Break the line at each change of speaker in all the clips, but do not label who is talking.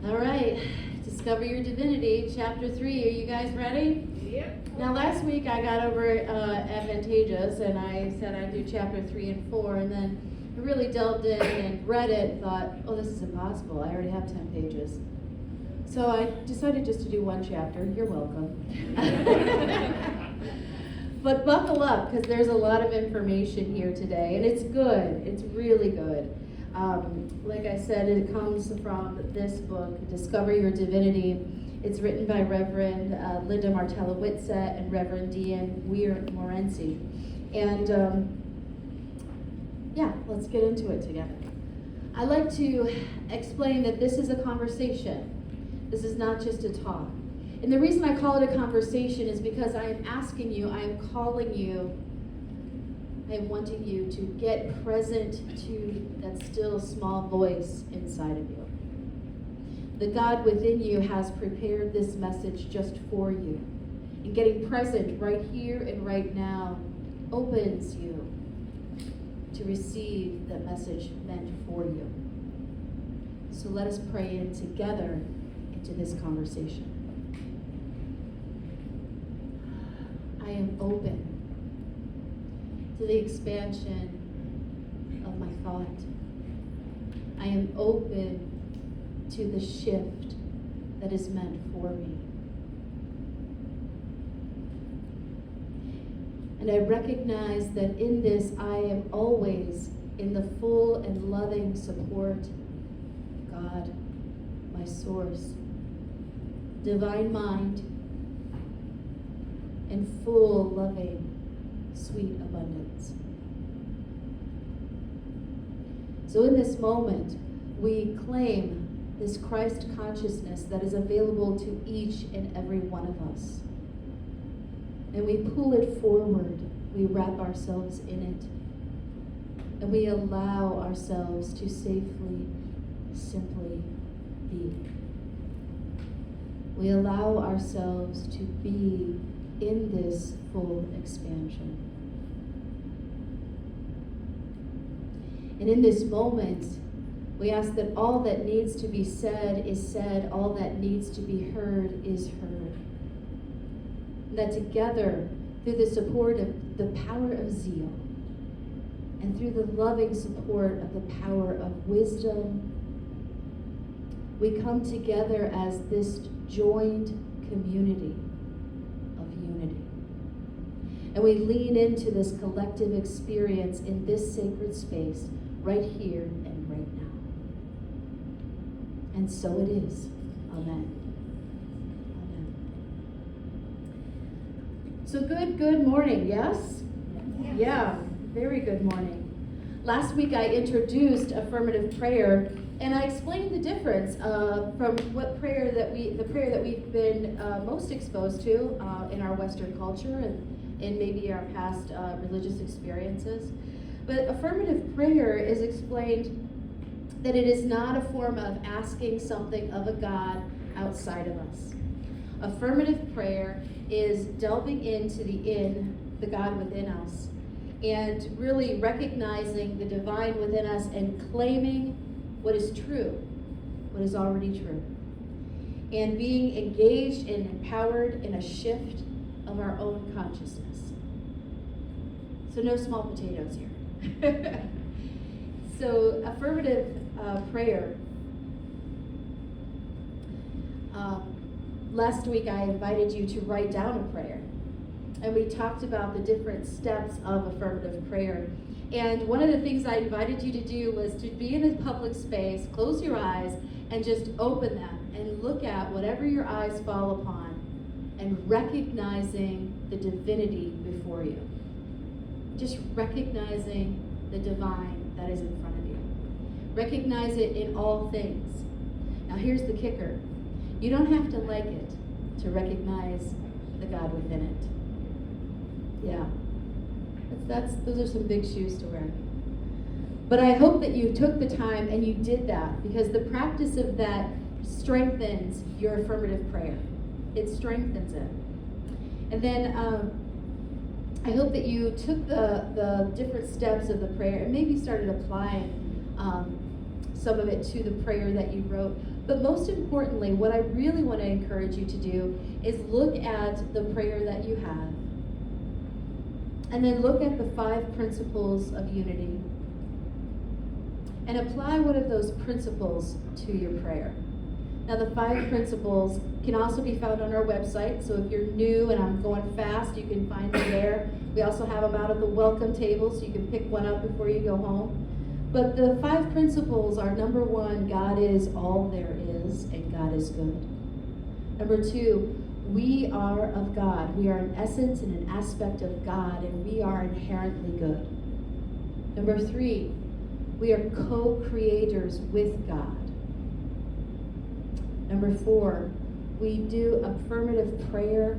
All right, Discover Your Divinity, Chapter 3. Are you guys ready?
Yep.
Now, last week I got over advantageous, and I said I'd do Chapter 3 and 4, and then I really delved in and read it and thought, oh, this is impossible. I already have 10 pages. So I decided just to do one chapter. You're welcome. But buckle up, because there's a lot of information here today, and it's good. It's really good. Like I said, it comes from this book, Discover Your Divinity. It's written by Reverend Linda Martella-Whitsett and Reverend Dean Weir-Morency. And let's get into it together. I like to explain that this is a conversation. This is not just a talk. And the reason I call it a conversation is because I am asking you, I am calling you, I am wanting you to get present to that still small voice inside of you. The God within you has prepared this message just for you. And getting present right here and right now opens you to receive that message meant for you. So let us pray in together into this conversation. I am open to the expansion of my thought. I am open to the shift that is meant for me. And I recognize that in this I am always in the full and loving support of God, my source, divine mind, and full, loving, sweet abundance. So in this moment, we claim this Christ consciousness that is available to each and every one of us. And we pull it forward, we wrap ourselves in it, and we allow ourselves to safely, simply be. We allow ourselves to be in this full expansion. And in this moment, we ask that all that needs to be said is said, all that needs to be heard is heard. And that together, through the support of the power of zeal, and through the loving support of the power of wisdom, we come together as this joined community of unity. And we lean into this collective experience in this sacred space right here and right now. And so it is. Amen. Amen. So good morning, yes? Yeah, very good morning. Last week I introduced affirmative prayer, and I explained the difference from the prayer that we've been most exposed to in our Western culture and in maybe our past religious experiences. But affirmative prayer is explained that it is not a form of asking something of a God outside of us. Affirmative prayer is delving into the God within us, and really recognizing the divine within us and claiming what is true, what is already true, and being engaged and empowered in a shift of our own consciousness. So no small potatoes here. So affirmative prayer. Last week I invited you to write down a prayer, and we talked about the different steps of affirmative prayer. And one of the things I invited you to do was to be in a public space, close your eyes, and just open them and look at whatever your eyes fall upon, and recognizing the divinity before you. Just recognizing the divine that is in front of you. Recognize it in all things. Now here's the kicker. You don't have to like it to recognize the God within it. Yeah. Those are some big shoes to wear. But I hope that you took the time and you did that, because the practice of that strengthens your affirmative prayer. It strengthens it. And then I hope that you took the different steps of the prayer and maybe started applying some of it to the prayer that you wrote. But most importantly, what I really want to encourage you to do is look at the prayer that you have, and then look at the 5 principles of unity, and apply one of those principles to your prayer. Now, the 5 principles can also be found on our website, so if you're new and I'm going fast, you can find them there. We also have them out at the welcome table, so you can pick one up before you go home. But the 5 principles are: number 1, God is all there is, and God is good. Number 2, we are of God. We are an essence and an aspect of God, and we are inherently good. Number 3, we are co-creators with God. Number 4, we do affirmative prayer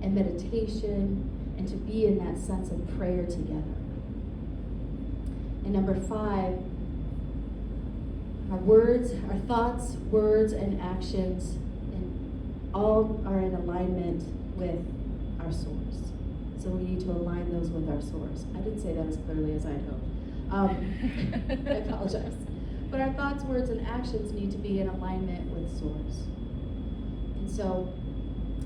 and meditation, and to be in that sense of prayer together. And number 5, our words, our thoughts, words, and actions, and all are in alignment with our source. So we need to align those with our source. I didn't say that as clearly as I'd hoped. I apologize. But our thoughts, words, and actions need to be in alignment with source. And so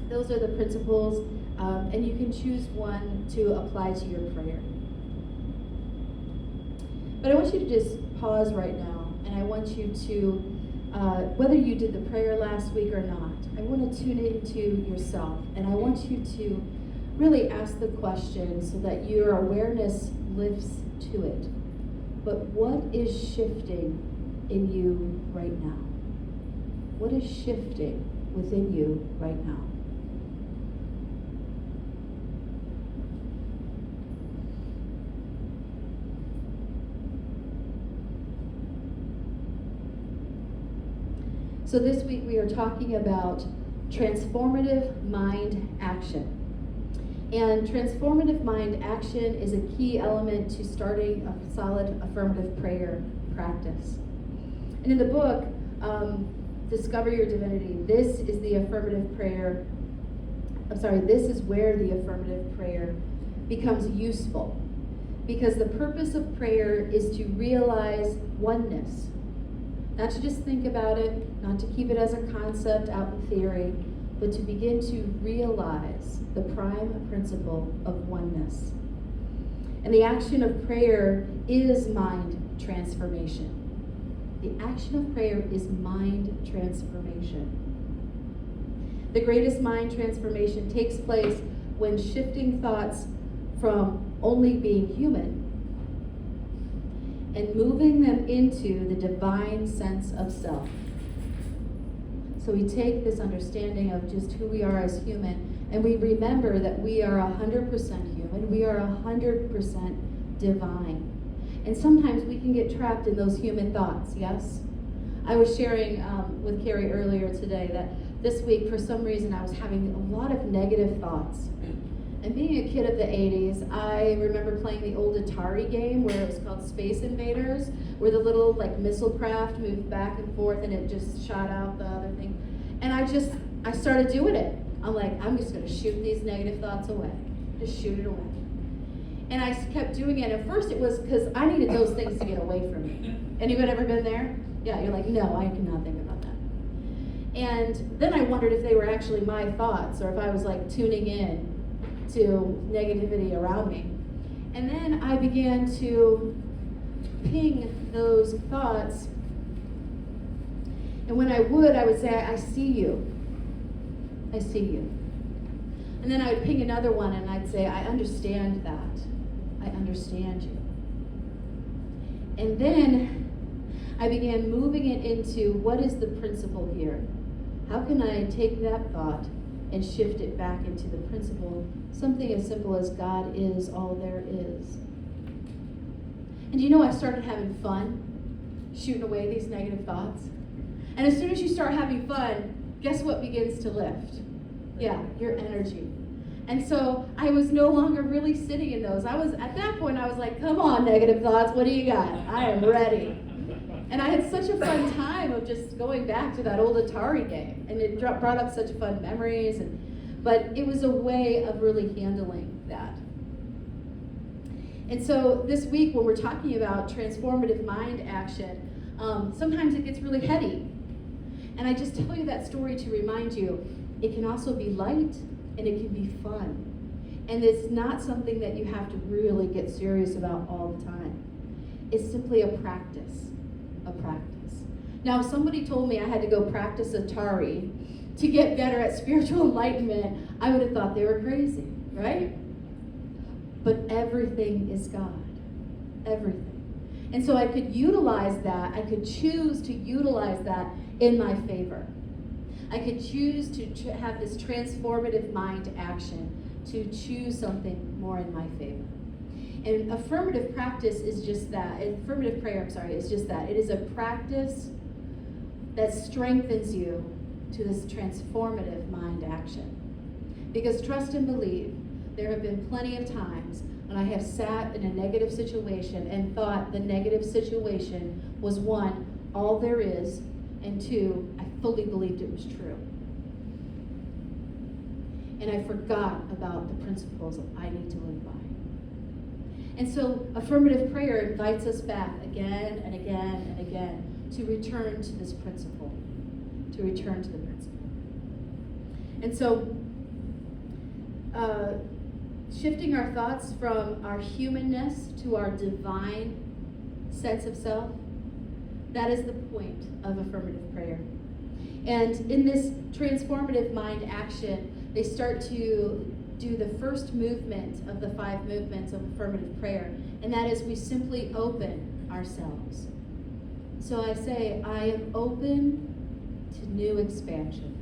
those are the principles, and you can choose one to apply to your prayer. But I want you to just pause right now, and I want you to, whether you did the prayer last week or not, I want to tune into yourself, and I want you to really ask the question so that your awareness lifts to it. But what is shifting in you right now? What is shifting within you right now? So this week we are talking about transformative mind action. And transformative mind action is a key element to starting a solid affirmative prayer practice. And in the book, Discover Your Divinity, this is where the affirmative prayer becomes useful. Because the purpose of prayer is to realize oneness. Not to just think about it, not to keep it as a concept out in theory, but to begin to realize the prime principle of oneness. And the action of prayer is mind transformation. The action of prayer is mind transformation. The greatest mind transformation takes place when shifting thoughts from only being human and moving them into the divine sense of self. So we take this understanding of just who we are as human, and we remember that we are 100% human, we are 100% divine. And sometimes we can get trapped in those human thoughts, yes? I was sharing with Carrie earlier today that this week, for some reason, I was having a lot of negative thoughts. And being a kid of the 80s, I remember playing the old Atari game where it was called Space Invaders, where the little missile craft moved back and forth and it just shot out the other thing. And I started doing it. I'm like, I'm just gonna shoot these negative thoughts away. Just shoot it away. And I kept doing it. At first it was because I needed those things to get away from me. Anyone ever been there? Yeah, you're like, no, I cannot think about that. And then I wondered if they were actually my thoughts or if I was tuning in to negativity around me. And then I began to ping those thoughts. And when I would say, I see you. I see you. And then I would ping another one and I'd say, I understand that. I understand you. And then I began moving it into what is the principle here? How can I take that thought and shift it back into the principle, something as simple as God is all there is. And I started having fun shooting away these negative thoughts. And as soon as you start having fun, guess what begins to lift? Yeah, your energy. And so I was no longer really sitting in those. At that point, I was like, come on, negative thoughts, what do you got? I am ready. And I had such a fun time of just going back to that old Atari game. And it brought up such fun memories. But it was a way of really handling that. And so this week, when we're talking about transformative mind action, sometimes it gets really heady. And I just tell you that story to remind you, it can also be light and it can be fun. And it's not something that you have to really get serious about all the time. It's simply a practice, Now, if somebody told me I had to go practice Atari to get better at spiritual enlightenment, I would have thought they were crazy, right? But everything is God, everything. And so I could utilize that, I could choose to utilize that in my favor. I could choose to have this transformative mind action, to choose something more in my favor. And affirmative practice is just that. Affirmative prayer, is just that. It is a practice that strengthens you to this transformative mind action. Because trust and believe, there have been plenty of times when I have sat in a negative situation and thought the negative situation was one, all there is, and two, I fully believed it was true. And I forgot about the principles I need to live by. And so affirmative prayer invites us back again and again and again to return to this principle, to return to the principle. And so shifting our thoughts from our humanness to our divine sense of self, that is the point of affirmative prayer. And in this transformative mind action, they start to do the first movement of the 5 movements of affirmative prayer, and that is we simply open ourselves. So I say, I am open to new expansion.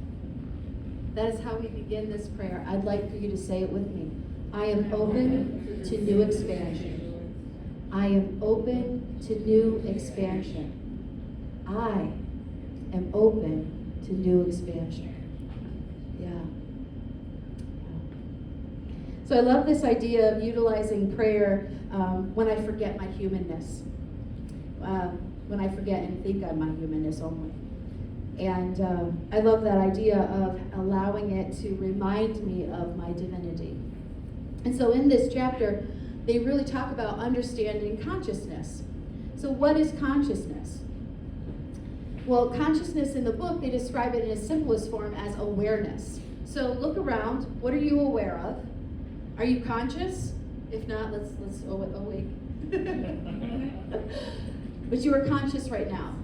That is how we begin this prayer. I'd like for you to say it with me. I am open to new expansion. I am open to new expansion. I am open to new expansion. Yeah. So I love this idea of utilizing prayer when I forget my humanness. When I forget and think I'm my humanness only. And I love that idea of allowing it to remind me of my divinity. And so in this chapter, they really talk about understanding consciousness. So what is consciousness? Well, consciousness in the book, they describe it in its simplest form as awareness. So look around. What are you aware of? Are you conscious? If not, let's awake. But you are conscious right now.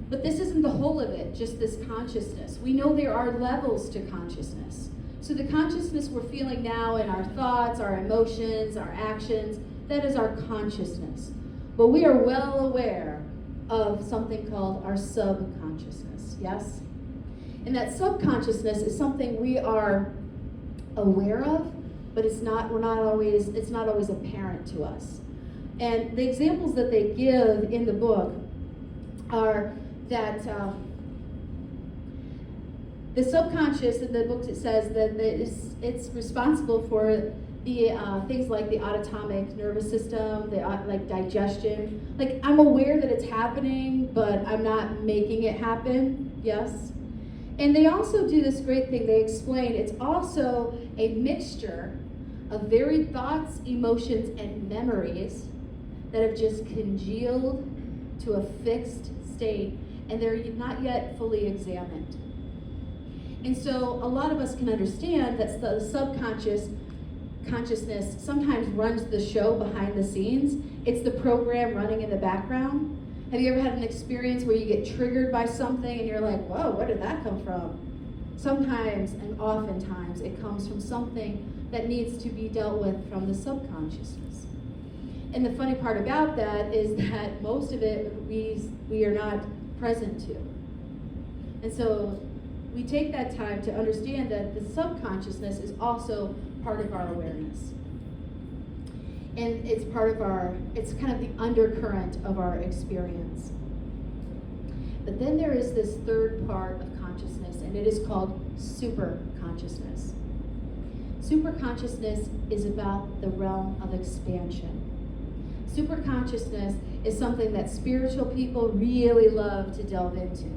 But this isn't the whole of it, just this consciousness. We know there are levels to consciousness. So the consciousness we're feeling now in our thoughts, our emotions, our actions, that is our consciousness. But we are well aware of something called our subconsciousness, yes? And that subconsciousness is something we are aware of, but it's not always apparent to us. And the examples that they give in the book are that the subconscious, in the book it says that it's responsible for the things like the autonomic nervous system, like digestion. Like, I'm aware that it's happening, but I'm not making it happen, yes? And they also do this great thing. They explain it's also a mixture of varied thoughts, emotions, and memories that have just congealed to a fixed state, and they're not yet fully examined. And so a lot of us can understand that the subconsciousness sometimes runs the show behind the scenes. It's the program running in the background. Have you ever had an experience where you get triggered by something and you're like, whoa, where did that come from? Sometimes and oftentimes it comes from something that needs to be dealt with from the subconsciousness. And the funny part about that is that most of it we are not present to. And so we take that time to understand that the subconsciousness is also part of our awareness. And it's kind of the undercurrent of our experience. But then there is this third part of consciousness, and it is called super consciousness. Super consciousness is about the realm of expansion. Super consciousness is something that spiritual people really love to delve into,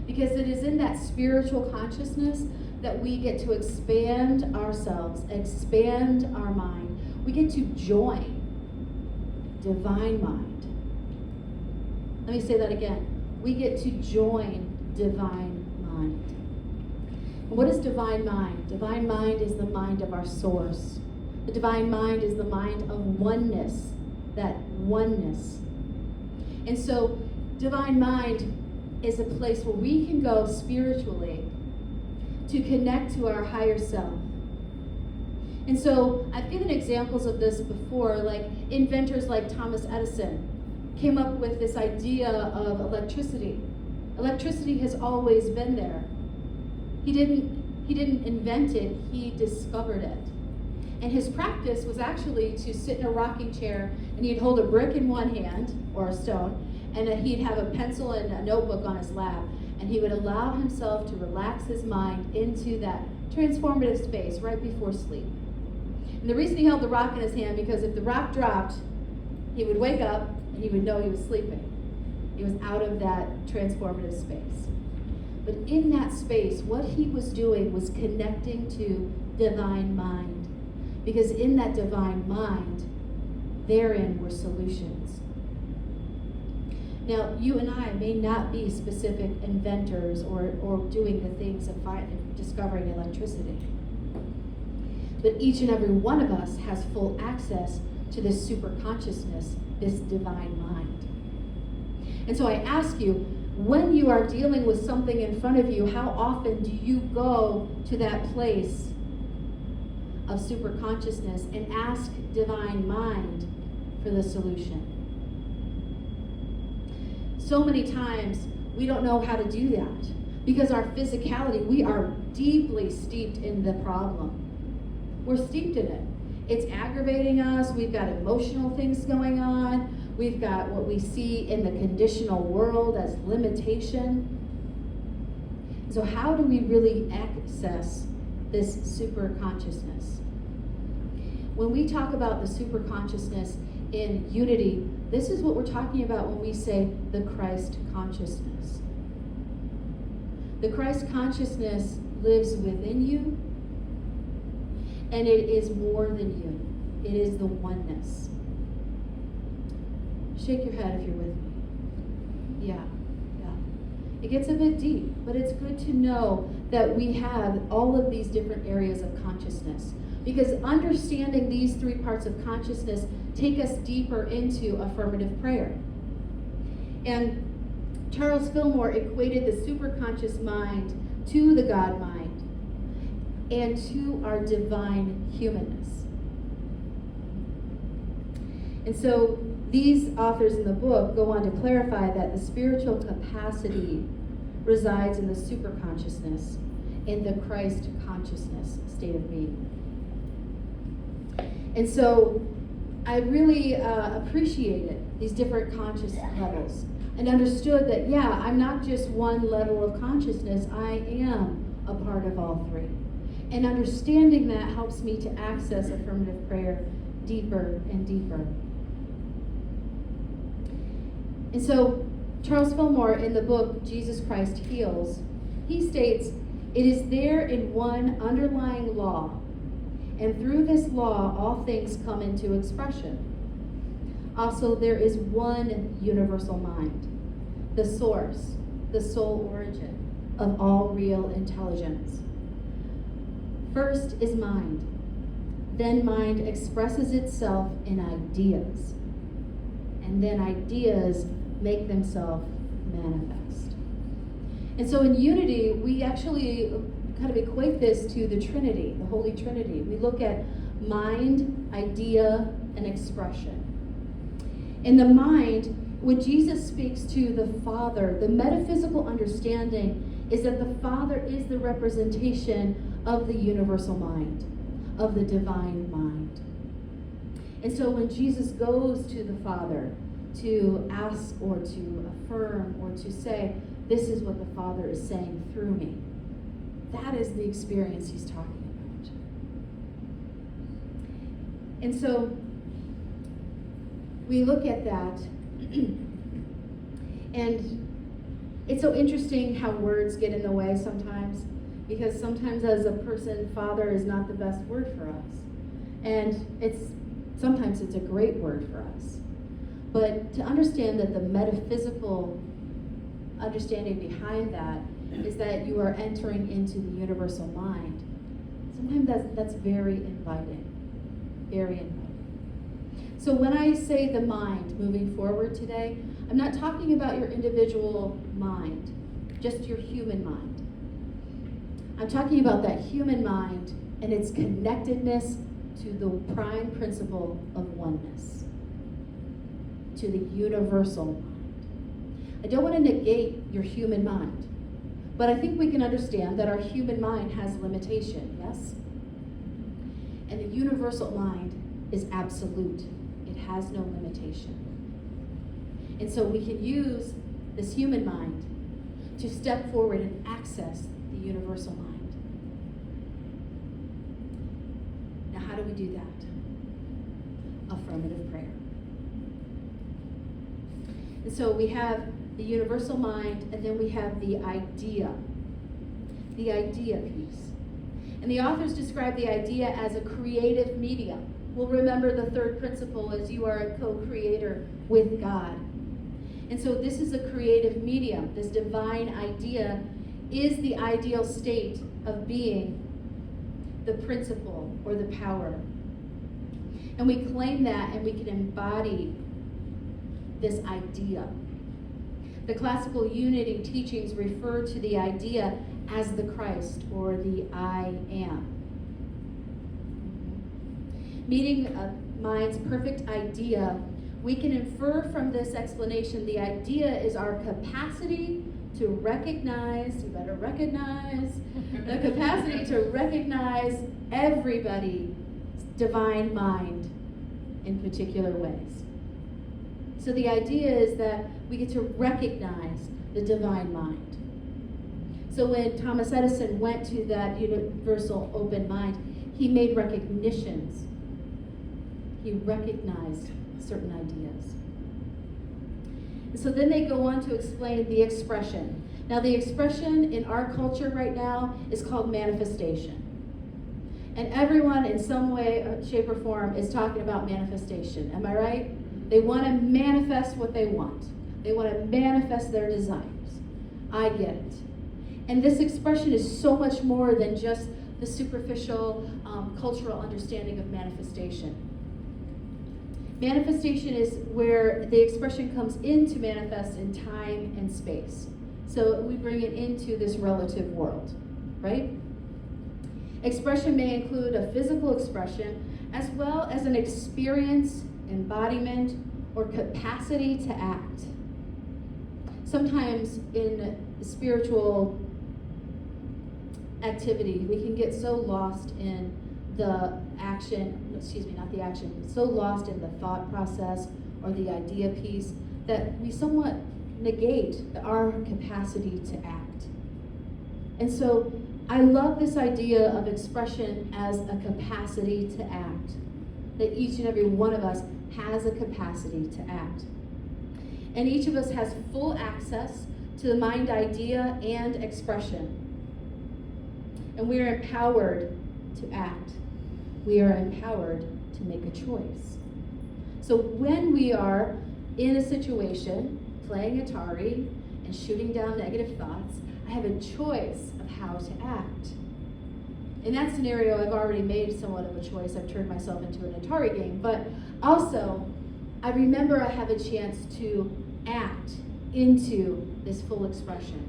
because it is in that spiritual consciousness that we get to expand ourselves, expand our mind. We get to join divine mind. Let me say that again. We get to join divine mind. And what is divine mind? Divine mind is the mind of our source. The divine mind is the mind of oneness, that oneness. And so divine mind is a place where we can go spiritually to connect to our higher self. And so I've given examples of this before, like inventors like Thomas Edison came up with this idea of electricity. Electricity has always been there. He didn't invent it, he discovered it. And his practice was actually to sit in a rocking chair, and he'd hold a brick in one hand, or a stone, and he'd have a pencil and a notebook on his lap, and he would allow himself to relax his mind into that transformative space right before sleep. And the reason he held the rock in his hand, because if the rock dropped, he would wake up and he would know he was sleeping. He was out of that transformative space. But in that space, what he was doing was connecting to divine mind. Because in that divine mind, therein were solutions. Now, you and I may not be specific inventors or doing the things of discovering electricity. But each and every one of us has full access to this super consciousness, this divine mind. And so I ask you, when you are dealing with something in front of you, how often do you go to that place of super consciousness and ask divine mind for the solution? So many times we don't know how to do that because our physicality, we are deeply steeped in the problem. We're steeped in it. It's aggravating us. We've got emotional things going on. We've got what we see in the conditional world as limitation. So how do we really access this super consciousness? When we talk about the super consciousness in unity, this is what we're talking about when we say the Christ consciousness. The Christ consciousness lives within you, and it is more than you. It is the oneness. Shake your head if you're with me. Yeah. It gets a bit deep, but it's good to know that we have all of these different areas of consciousness. Because understanding these three parts of consciousness take us deeper into affirmative prayer. And Charles Fillmore equated the superconscious mind to the God mind and to our divine humanness. And so these authors in the book go on to clarify that the spiritual capacity resides in the superconsciousness, in the Christ consciousness state of being. And so I really appreciated these different conscious levels and understood that, I'm not just one level of consciousness, I am a part of all three. And understanding that helps me to access affirmative prayer deeper and deeper. And so Charles Fillmore, in the book Jesus Christ Heals, he states, "It is there in one underlying law, and through this law all things come into expression. Also, there is one universal mind, the source, the sole origin of all real intelligence. First is mind. Then mind expresses itself in ideas. And then ideas make themselves manifest." And so in unity, we actually kind of equate this to the Trinity, the Holy Trinity. We look at mind, idea, and expression. In the mind, when Jesus speaks to the Father, the metaphysical understanding is that the Father is the representation of the universal mind, of the divine mind. And so when Jesus goes to the Father to ask or to affirm or to say, this is what the Father is saying through me, that is the experience he's talking about. And so we look at that, and it's so interesting how words get in the way sometimes, because sometimes as a person, Father is not the best word for us. And sometimes it's a great word for us. But to understand that the metaphysical understanding behind that is that you are entering into the universal mind. Sometimes that's very inviting, very inviting. So when I say the mind moving forward today, I'm not talking about your individual mind, just your human mind. I'm talking about that human mind and its connectedness to the prime principle of oneness, to the universal mind. I don't want to negate your human mind, but I think we can understand that our human mind has limitation, yes? And the universal mind is absolute. It has no limitation. And so we can use this human mind to step forward and access the universal mind. Now, how do we do that? Affirmative prayer. And so we have the universal mind, and then we have the idea piece. And the authors describe the idea as a creative medium. We'll remember the third principle as you are a co-creator with God. And so this is a creative medium. This divine idea is the ideal state of being the principle or the power. And we claim that and we can embody this idea. The classical unity teachings refer to the idea as the Christ or the I am. Meeting a mind's perfect idea, we can infer from this explanation the idea is our capacity to recognize, you better recognize, the capacity to recognize everybody's divine mind in particular ways. So the idea is that we get to recognize the divine mind. So when Thomas Edison went to that universal open mind, he made recognitions. He recognized certain ideas. And so then they go on to explain the expression. Now the expression in our culture right now is called manifestation. And everyone in some way, shape, or form is talking about manifestation. Am I right? They want to manifest what they want. They want to manifest their desires. I get it. And this expression is so much more than just the superficial cultural understanding of manifestation. Manifestation is where the expression comes in to manifest in time and space. So we bring it into this relative world, right? Expression may include a physical expression as well as an experience, embodiment, or capacity to act. Sometimes in spiritual activity, we can get so lost in the action, not the action, so lost in the thought process or the idea piece that we somewhat negate our capacity to act. And so I love this idea of expression as a capacity to act, that each and every one of us has a capacity to act. And each of us has full access to the mind idea and expression. And we are empowered to act. We are empowered to make a choice. So when we are in a situation, playing Atari and shooting down negative thoughts, I have a choice of how to act. In that scenario, I've already made somewhat of a choice. I've turned myself into an Atari game. But also, I remember I have a chance to act into this full expression.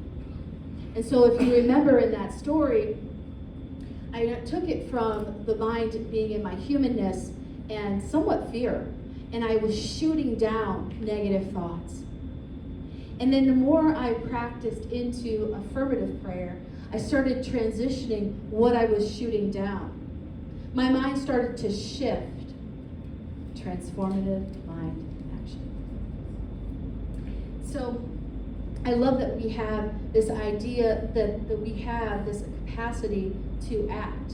And so if you remember in that story, I took it from the mind being in my humanness and somewhat fear. And I was shooting down negative thoughts. And then the more I practiced into affirmative prayer, I started transitioning what I was shooting down. My mind started to shift. Transformative mind action. So I love that we have this idea that we have this capacity to act.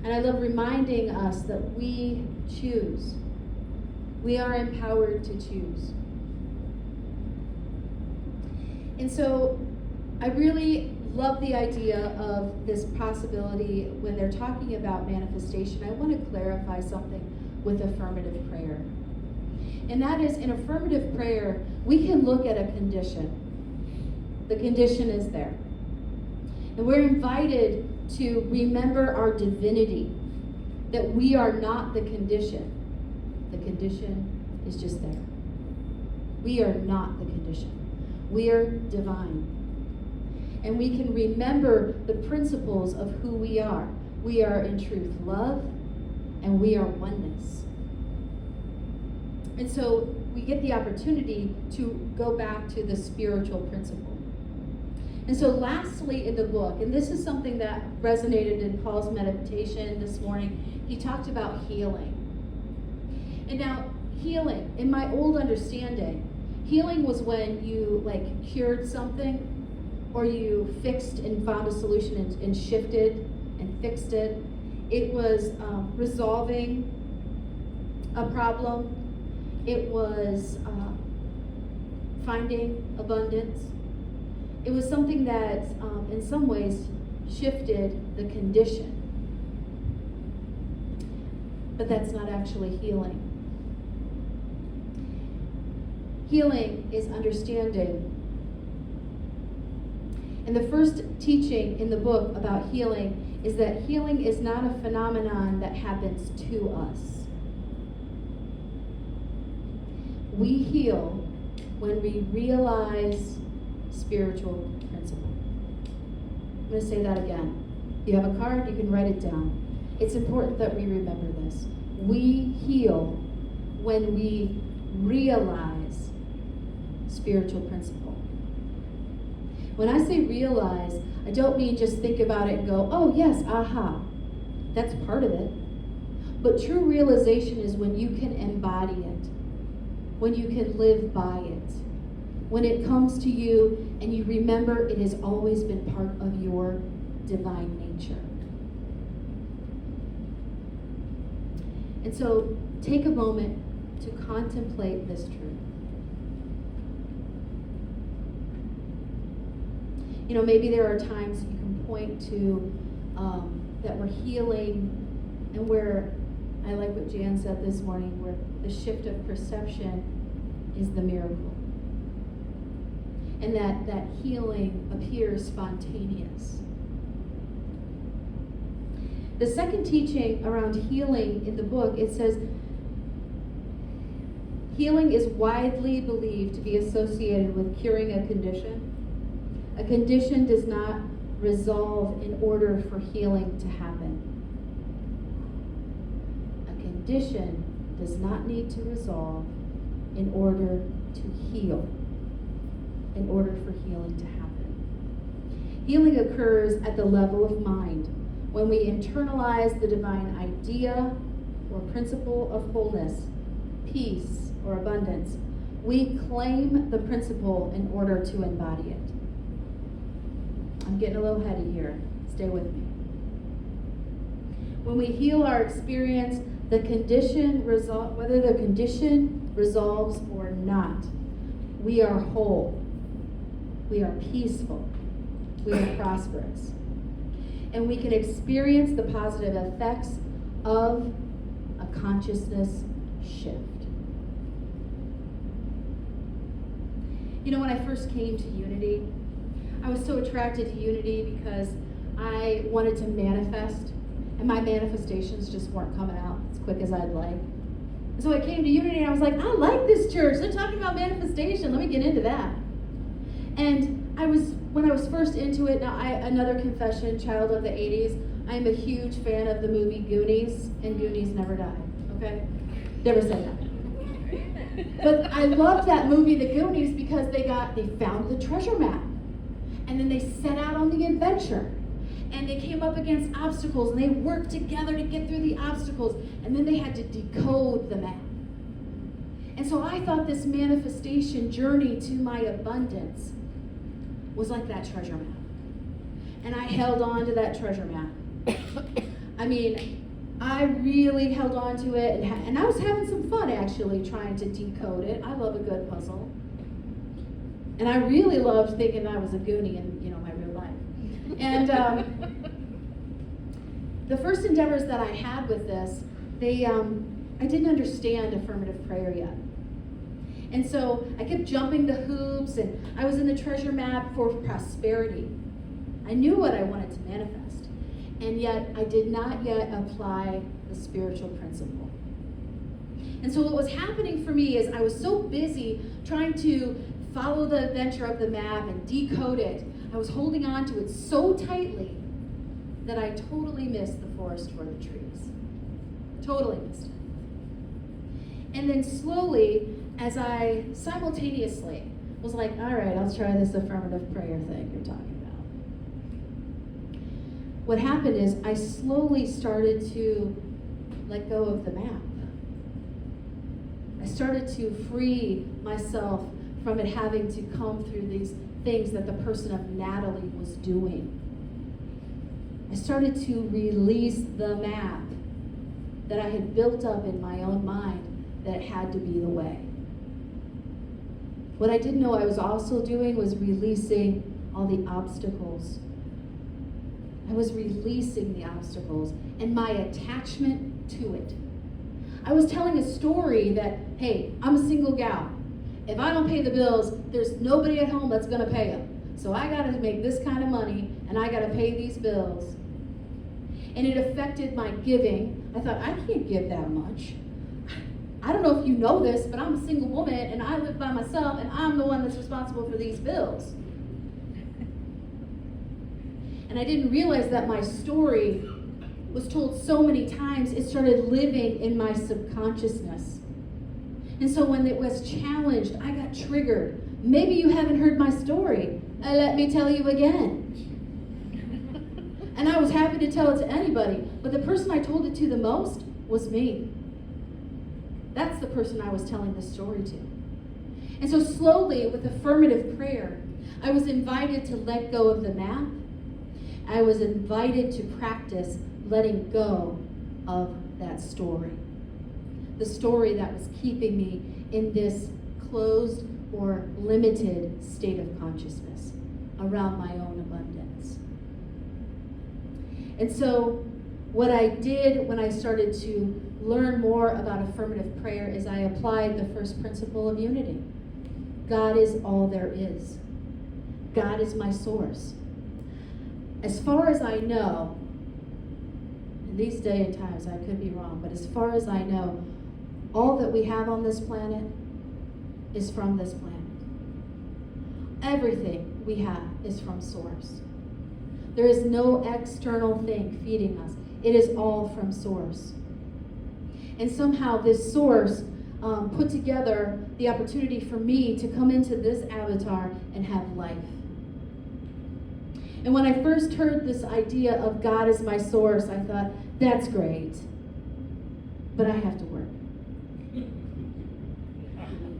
And I love reminding us that we choose. We are empowered to choose. And so I really love the idea of this possibility when they're talking about manifestation. I want to clarify something with affirmative prayer. And that is, in affirmative prayer, we can look at a condition. The condition is there. And we're invited to remember our divinity, that we are not the condition. The condition is just there. We are not the condition. We are divine. And we can remember the principles of who we are. We are in truth love, and we are oneness. And so we get the opportunity to go back to the spiritual principle. And so lastly in the book, and this is something that resonated in Paul's meditation this morning, he talked about healing. And now, healing, in my old understanding, healing was when you cured something, or you fixed and found a solution and shifted and fixed it. It was resolving a problem. It was finding abundance. It was something that, in some ways, shifted the condition. But that's not actually healing. Healing is understanding. And the first teaching in the book about healing is that healing is not a phenomenon that happens to us. We heal when we realize spiritual principle. I'm going to say that again. If you have a card, you can write it down. It's important that we remember this. We heal when we realize spiritual principle. When I say realize, I don't mean just think about it and go, oh yes, aha. That's part of it. But true realization is when you can embody it, when you can live by it, when it comes to you and you remember it has always been part of your divine nature. And so take a moment to contemplate this truth. You know, maybe there are times you can point to that we're healing, and where, I like what Jan said this morning, where the shift of perception is the miracle. And that healing appears spontaneous. The second teaching around healing in the book, it says, healing is widely believed to be associated with curing a condition. A condition does not resolve in order for healing to happen. A condition does not need to resolve in order to heal, in order for healing to happen. Healing occurs at the level of mind, when we internalize the divine idea or principle of wholeness, peace, or abundance. We claim the principle in order to embody it. I'm getting a little heady here. Stay with me. When we heal our experience, the condition whether the condition resolves or not, we are whole. We are peaceful. We are prosperous. And we can experience the positive effects of a consciousness shift. You know, when I first came to Unity, I was so attracted to Unity because I wanted to manifest, and my manifestations just weren't coming out as quick as I'd like. And so I came to Unity and I was like, I like this church. They're talking about manifestation. Let me get into that. And when I was first into it, now another confession, child of the 80s, I'm a huge fan of the movie Goonies, and Goonies never die, okay? Never said that. But I loved that movie, The Goonies, because they found the treasure map. And then they set out on the adventure. And they came up against obstacles, and they worked together to get through the obstacles. And then they had to decode the map. And so I thought this manifestation journey to my abundance was like that treasure map. And I held on to that treasure map. I mean, I really held on to it, and I was having some fun actually trying to decode it. I love a good puzzle. And I really loved thinking I was a Goonie in, my real life. And the first endeavors that I had with this, I didn't understand affirmative prayer yet. And so I kept jumping the hoops, and I was in the treasure map for prosperity. I knew what I wanted to manifest, and yet I did not yet apply the spiritual principle. And so what was happening for me is I was so busy trying to follow the adventure of the map and decode it. I was holding on to it so tightly that I totally missed the forest for the trees. Totally missed it. And then slowly, as I simultaneously was like, all right, I'll try this affirmative prayer thing you're talking about. What happened is I slowly started to let go of the map. I started to free myself from it having to come through these things that the person of Natalie was doing. I started to release the map that I had built up in my own mind that it had to be the way. What I didn't know I was also doing was releasing all the obstacles. I was releasing the obstacles and my attachment to it. I was telling a story that, hey, I'm a single gal. If I don't pay the bills, there's nobody at home that's gonna pay them. So I gotta make this kind of money and I gotta pay these bills. And it affected my giving. I thought, I can't give that much. I don't know if you know this, but I'm a single woman and I live by myself and I'm the one that's responsible for these bills. And I didn't realize that my story was told so many times, it started living in my subconsciousness. And so when it was challenged, I got triggered. Maybe you haven't heard my story. Let me tell you again. And I was happy to tell it to anybody, but the person I told it to the most was me. That's the person I was telling the story to. And so slowly, with affirmative prayer, I was invited to let go of the map. I was invited to practice letting go of that story. The story that was keeping me in this closed or limited state of consciousness around my own abundance. And so what I did when I started to learn more about affirmative prayer is I applied the first principle of unity. God is all there is. God is my source. As far as I know, in these day and times I could be wrong, but as far as I know, all that we have on this planet is from this planet. Everything we have is from source. There is no external thing feeding us. It is all from source. And somehow this source put together the opportunity for me to come into this avatar and have life. And when I first heard this idea of God as my source, I thought, that's great, but I have to work.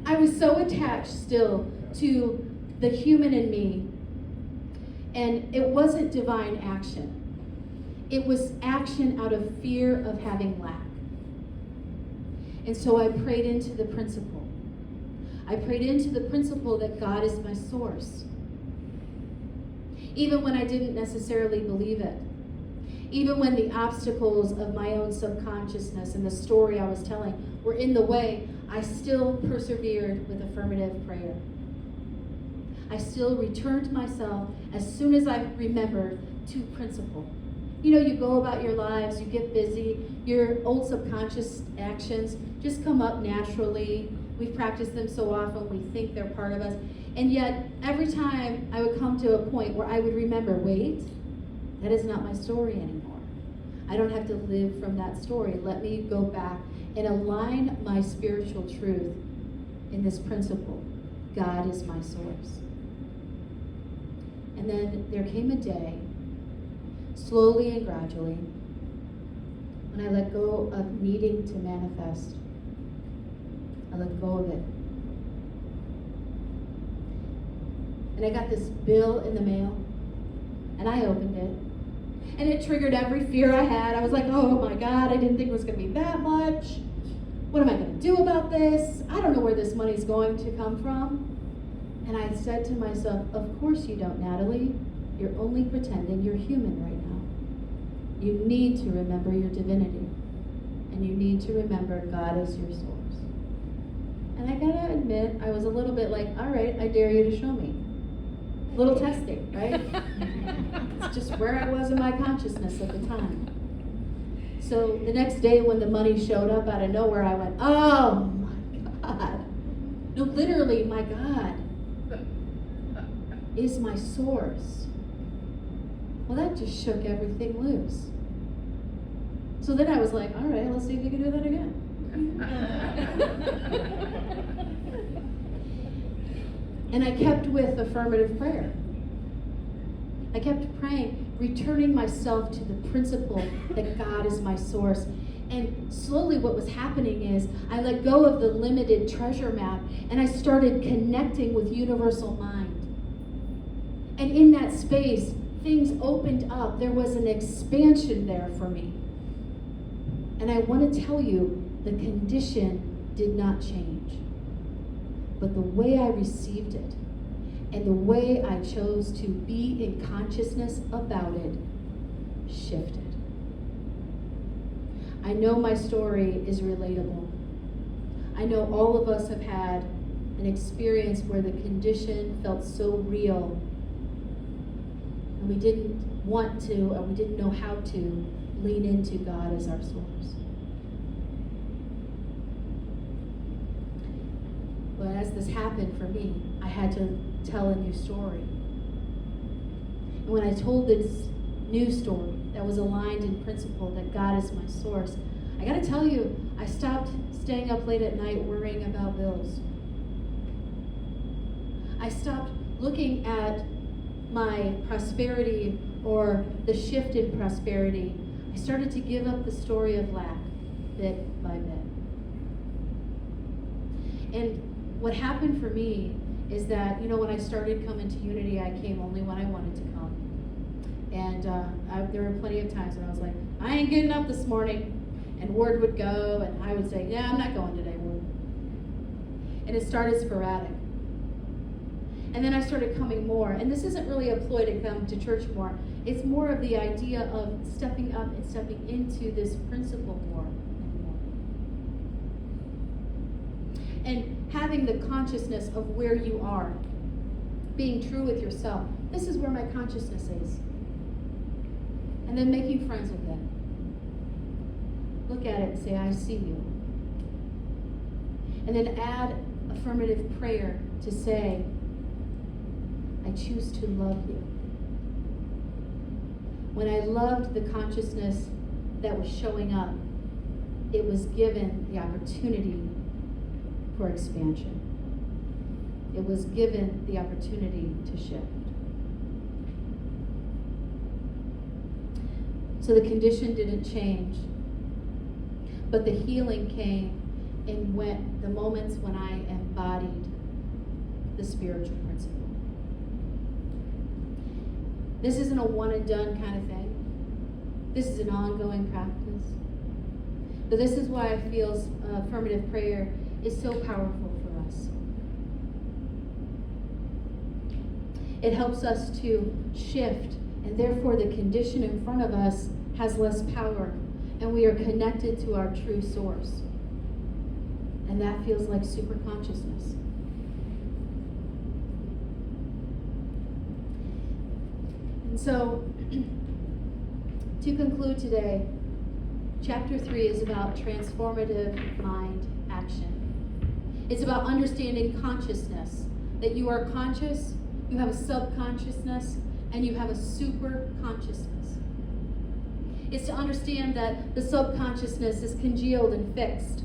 I was so attached still to the human in me, and it wasn't divine action. It was action out of fear of having lack. And so I prayed into the principle. I prayed into the principle that God is my source. Even when I didn't necessarily believe it. Even when the obstacles of my own subconsciousness and the story I was telling were in the way, I still persevered with affirmative prayer. I still returned myself as soon as I remembered to principle. You know, you go about your lives, you get busy, your old subconscious actions just come up naturally. We've practiced them so often, we think they're part of us. And yet, every time I would come to a point where I would remember, wait, that is not my story anymore. I don't have to live from that story. Let me go back and align my spiritual truth in this principle. God is my source. And then there came a day, slowly and gradually, when I let go of needing to manifest. I let go of it. And I got this bill in the mail, and I opened it. And it triggered every fear I had. I was like, oh my God, I didn't think it was going to be that much. What am I going to do about this? I don't know where this money's going to come from. And I said to myself, of course you don't, Natalie. You're only pretending you're human right now. You need to remember your divinity. And you need to remember God as your source. And I gotta admit I was a little bit like, all right, I dare you to show me. A little testing, right? It's just where I was in my consciousness at the time. So the next day when the money showed up out of nowhere, I went, oh my God. No, literally, my God is my source. Well, that just shook everything loose. So then I was like, all right, let's see if you can do that again. And I kept with affirmative prayer. I kept praying, returning myself to the principle that God is my source. And slowly what was happening is I let go of the limited treasure map and I started connecting with universal mind. And in that space, things opened up. There was an expansion there for me. And I want to tell you, the condition did not change. But the way I received it and the way I chose to be in consciousness about it shifted. I know my story is relatable. I know all of us have had an experience where the condition felt so real and we didn't want to, or we didn't know how to lean into God as our source. But as this happened for me, I had to tell a new story. And when I told this new story that was aligned in principle that God is my source, I gotta tell you, I stopped staying up late at night worrying about bills. I stopped looking at my prosperity or the shift in prosperity. I started to give up the story of lack bit by bit. And what happened for me is that, when I started coming to Unity, I came only when I wanted to come. And there were plenty of times when I was like, I ain't getting up this morning. And Ward would go, and I would say, yeah, I'm not going today, Ward. And it started sporadic. And then I started coming more. And this isn't really a ploy to come to church more. It's more of the idea of stepping up and stepping into this principle more and more. And having the consciousness of where you are. Being true with yourself. This is where my consciousness is. And then making friends with it. Look at it and say, I see you. And then add affirmative prayer to say, I choose to love you. When I loved the consciousness that was showing up, it was given the opportunity for expansion. It was given the opportunity to shift. So the condition didn't change, but the healing came in the moments when I embodied the spiritual principle. This isn't a one and done kind of thing. This is an ongoing practice. But this is why I feel affirmative prayer is so powerful for us. It helps us to shift, and therefore the condition in front of us has less power, and we are connected to our true source. And that feels like super consciousness. And so, to conclude today, chapter 3 is about transformative mind action. It's about understanding consciousness, that you are conscious, you have a subconsciousness, and you have a super consciousness. It's to understand that the subconsciousness is congealed and fixed,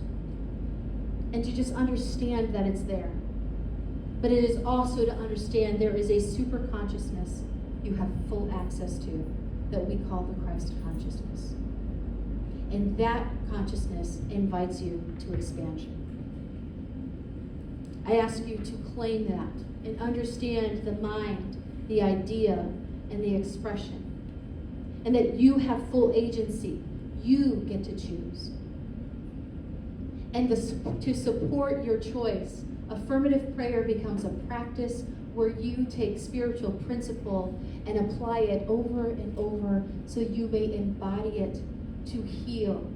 and to just understand that it's there. But it is also to understand there is a super consciousness you have full access to that we call the Christ consciousness. And that consciousness invites you to expansion. I ask you to claim that and understand the mind, the idea, and the expression. And that you have full agency. You get to choose. And to support your choice, affirmative prayer becomes a practice where you take spiritual principle and apply it over and over so you may embody it to heal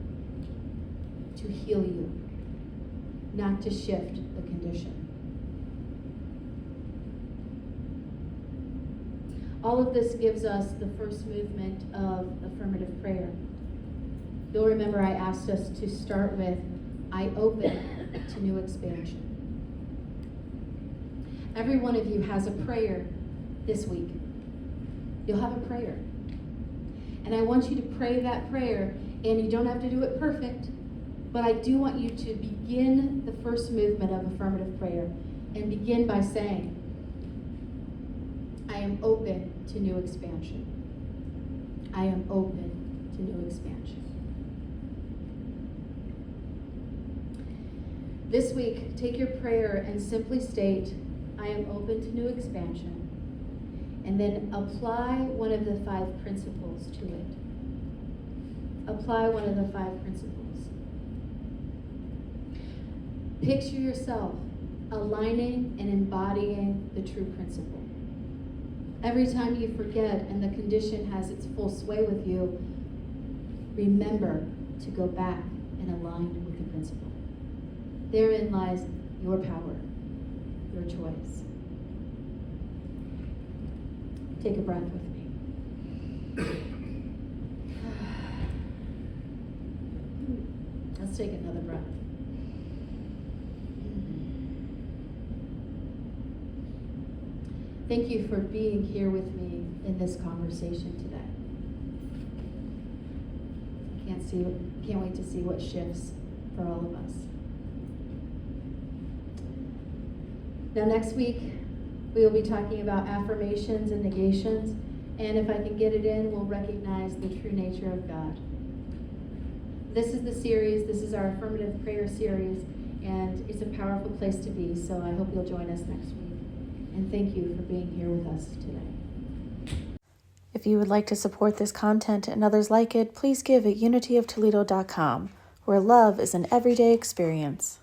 you, not to shift the condition. All of this gives us the first movement of affirmative prayer. You'll remember I asked us to start with, I open to new expansion. Every one of you has a prayer this week. You'll have a prayer. And I want you to pray that prayer, and you don't have to do it perfect, but I do want you to begin the first movement of affirmative prayer and begin by saying, I am open to new expansion. I am open to new expansion. This week, take your prayer and simply state, I am open to new expansion. And then apply one of the 5 principles to it. Apply one of the 5 principles. Picture yourself aligning and embodying the true principle. Every time you forget and the condition has its full sway with you, remember to go back and align with the principle. Therein lies your power, your choice. Take a breath with me. Let's take another breath. Thank you for being here with me in this conversation today. Can't wait to see what shifts for all of us. Now next week, we will be talking about affirmations and negations, and if I can get it in, we'll recognize the true nature of God. This is the series, this is our affirmative prayer series, and it's a powerful place to be, so I hope you'll join us next week. And thank you for being here with us today.
If you would like to support this content and others like it, please give at unityoftoledo.com, where love is an everyday experience.